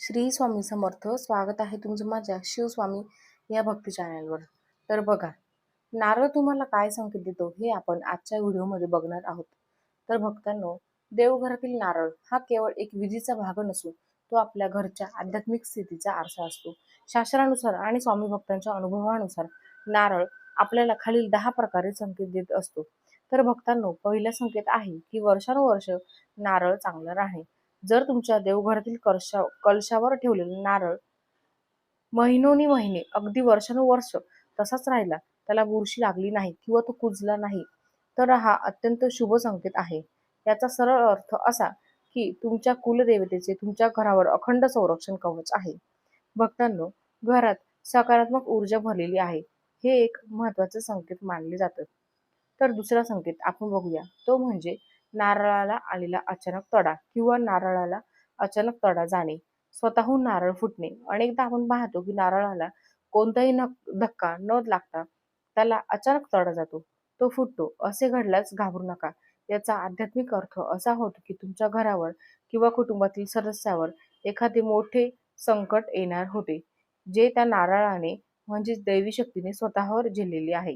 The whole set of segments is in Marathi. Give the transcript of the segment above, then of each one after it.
श्री स्वामी समर्थ. स्वागत आहे तुमचं माझ्या शिवस्वामी या भक्ती चॅनलवर. तर बघा, नारळ तुम्हाला काय संकेत देतो हे आपण आजच्या व्हिडिओमध्ये बघणार आहोत. तर भक्तांनो, देवघरातील नारळ हा केवळ एक विधीचा भाग नसून तो आपल्या घरच्या आध्यात्मिक स्थितीचा आरसा असतो. शास्त्रानुसार आणि स्वामी भक्तांच्या अनुभवानुसार नारळ आपल्याला खालील 10 प्रकारे संकेत देत असतो. तर भक्तांनो, पहिला संकेत आहे की वर्षानुवर्ष नारळ चांगला राहणे. जर तुमच्या देवघरातील कलशावर ठेवलेला नारळ महिने अगदी वर्षानुवर्ष तसाच राहिला, त्याला बुरशी लागली नाही किंवा तो कुजला नाही, तर हा अत्यंत शुभ संकेत आहे. याचा सरळ अर्थ असा की तुमच्या कुलदेवतेचे तुमच्या घरावर अखंड संरक्षण कवच आहे. भक्तांनो, घरात सकारात्मक ऊर्जा भरलेली आहे हे एक महत्वाचे संकेत मानले जातात. तर दुसरा संकेत आपण बघूया, तो म्हणजे नारळाला आलेला अचानक तडा किंवा नारळाला अचानक तडा जाणे, स्वतःहून नारळ फुटणे. अनेकदा आपण पाहतो की नारळाला कोणताही धक्का न लागता त्याला अचानक तडा जातो, तो फुटतो. असे घडल्यास घाबरू नका. याचा आध्यात्मिक अर्थ असा होतो की तुमच्या घरावर किंवा कुटुंबातील सदस्यावर एखादे मोठे संकट येणार होते, जे त्या नारळाने म्हणजेच दैवी शक्तीने स्वतःवर झेललेले आहे.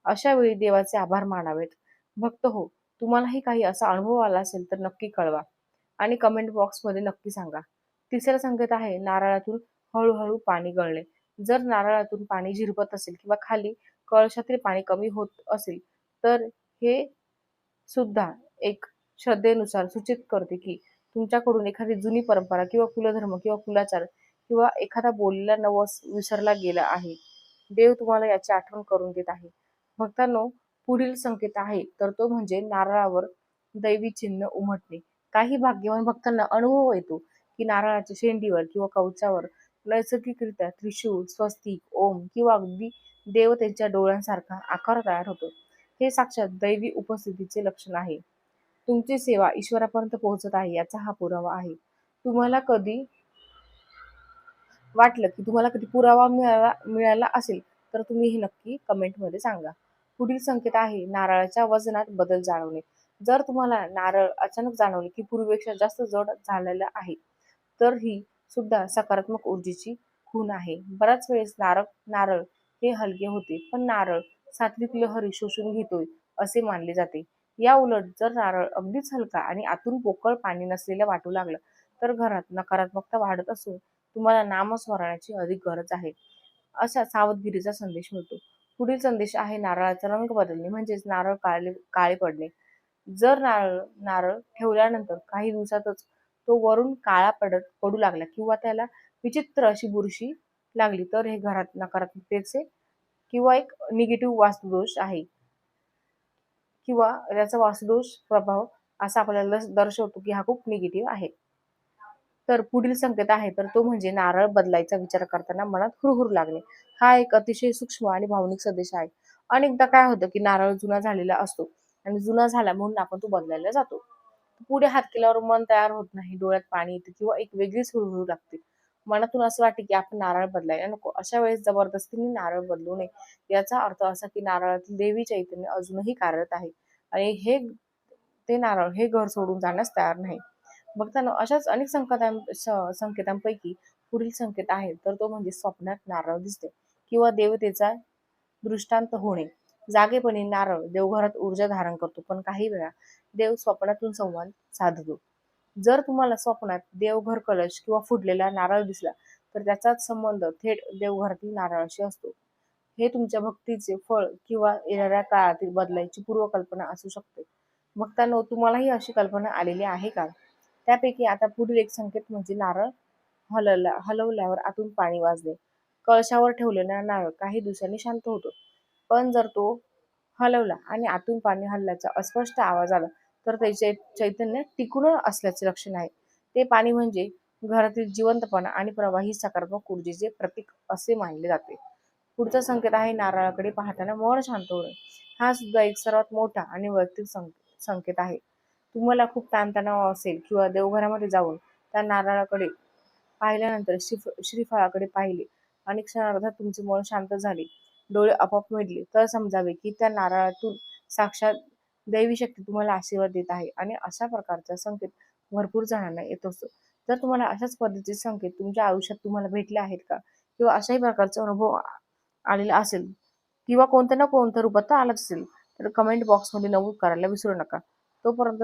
अशा वेळी देवाचे आभार मानावेत. भक्त हो, तुम्हालाही काही असा अनुभव आला असेल तर नक्की कळवा आणि कमेंट बॉक्समध्ये नक्की सांगा. तिसरा संकेत आहे नारळातून हळूहळू पाणी गळणे. जर नारळातून पाणी झिरपत असेल किंवा खाली कळशातील पाणी कमी होत असेल, तर हे सुद्धा एक श्रद्धेनुसार सूचित करते की तुमच्याकडून एखादी जुनी परंपरा किंवा कुलधर्म किंवा कुलाचार किंवा एखादा बोललेला नवस विसरला गेला आहे. देव तुम्हाला याची आठवण करून देत आहे. भक्तांनो, पुढील संकेत आहे तर तो म्हणजे नारळावर दैवी चिन्ह उमटणे. काही भाग्यवान भक्तांना अनुभव येतो की नारळाच्या शेंडीवर किंवा कवचावर नैसर्गिकरित्या त्रिशूळ, स्वस्तिक, ओम किंवा अगदी देवतेच्या डोळ्यांसारखा आकार तयार होतो. हे साक्षात दैवी उपस्थितीचे लक्षण आहे. तुमची सेवा ईश्वरापर्यंत पोहोचत आहे याचा हा पुरावा आहे. तुम्हाला कधी वाटलं की तुम्हाला कधी पुरावा मिळाला असेल तर तुम्ही हे नक्की कमेंटमध्ये सांगा. पुढील संकेत आहे नारळाच्या वजनात बदल जाणवणे. जर तुम्हाला नारळ अचानक जाणवले की पूर्वीपेक्षा जास्त जड झालेला आहे, तर ही सुद्धा सकारात्मक ऊर्जेची खूण आहे. बऱ्याच वेळेस नारळ हे हलके होते, पण नारळ सात्विक लहरी शोषून घेतोय असे मानले जाते. या उलट जर नारळ अगदीच हलका आणि आतून पोकळ पाणी नसलेलं वाटू लागलं, तर घरात नकारात्मकता वाढत असून तुम्हाला नामस्मरणाची अधिक गरज आहे, असा सावधगिरीचा संदेश मिळतो. पुढील संदेश आहे नारळाचा रंग बदलणे म्हणजेच नारळ काळे पडणे. जर नारळ ठेवल्यानंतर काही दिवसातच तो वरून काळा पडू लागला किंवा त्याला विचित्र अशी बुरशी लागली, तर हे घरात नकारात्मकतेचे किंवा एक निगेटिव्ह वास्तुदोष आहे किंवा त्याचा वास्तुदोष प्रभाव असा आपल्याला दर्शवतो की हा खूप निगेटिव्ह आहे. तर पुढील संकेत आहे तर तो म्हणजे नारळ बदलायचा विचार करताना मनात हुरहुर लागणे. हा एक अतिशय सूक्ष्म आणि भावनिक संदेश आहे. अनेकदा काय होतं की नारळ जुना झालेला असतो आणि जुना झाला म्हणून आपण तो बदलायला जातो. पुढे हात केल्यावर मन तयार होत नाही, डोळ्यात पाणी येते किंवा एक वेगळीच हुरहुर लागते. मनातून असं वाटते की आपण नारळ बदलायला नको. अशा वेळेस जबरदस्तीने नारळ बदलू नये. याचा अर्थ असा की नारळातील देवी चैतन्य अजूनही कार्यरत आहे आणि ते नारळ हे घर सोडून जाण्यास तयार नाही. बघताना अशाच अनेक संकेतांपैकी पुढील संकेत आहे तर तो म्हणजे स्वप्नात नारळ दिसते किंवा देवतेचा दृष्टांत होणे. जागेपणी नारळ देवघरात ऊर्जा धारण करतो, पण काही वेळा देव स्वप्नातून संवाद साधतो. जर तुम्हाला स्वप्नात देवघर कलश किंवा फुटलेला नारळ दिसला, तर त्याचाच संबंध थेट देवघरातील नारळाशी असतो. हे तुमच्या भक्तीचे फळ किंवा येणाऱ्या काळातील बदलाची पूर्वकल्पना असू शकते. भक्तांनो, तुम्हालाही अशी कल्पना आलेली आहे का? त्यापैकी आता पुढील एक संकेत म्हणजे नारळ हलवल्यावर आतून पाणी वाजणे. कळशावर ठेवलेला नारळ काही दिवसांनी शांत होतो, पण जर तो हलवला आणि आतून पाणी हलल्याचा अस्पष्ट आवाज आला, तर त्याचे चैतन्य टिकून असल्याचे लक्षण आहे. ते पाणी म्हणजे घरातील जिवंतपणा आणि प्रवाही सकारात्मक ऊर्जेचे प्रतीक असे मानले जाते. पुढचा संकेत आहे नारळाकडे पाहताना मन शांत होणे. हा सुद्धा एक सर्वात मोठा आणि वैयक्तिक संकेत आहे. तुम्हाला खूप ताणतणाव असेल किंवा देवघरामध्ये जाऊन त्या नारळाकडे पाहिल्यानंतर श्रीफळाकडे पाहिले आणि क्षणार्धात तुमचे मन शांत झाले, डोळे आपोआप मिटले, तर समजावे की त्या नारळातून साक्षात दैवी शक्ती तुम्हाला आशीर्वाद देत आहे. आणि अशा प्रकारचा संकेत भरपूर जणांना येत असतो. जर तुम्हाला अशाच पद्धतीचे संकेत तुमच्या आयुष्यात तुम्हाला भेटले आहेत का, किंवा अशाही प्रकारचा अनुभव आलेला असेल, किंवा कोणत्या ना कोणत्या रूपात तो आलाच असेल, तर कमेंट बॉक्समध्ये नमूद करायला विसरू नका. तोपर्यंत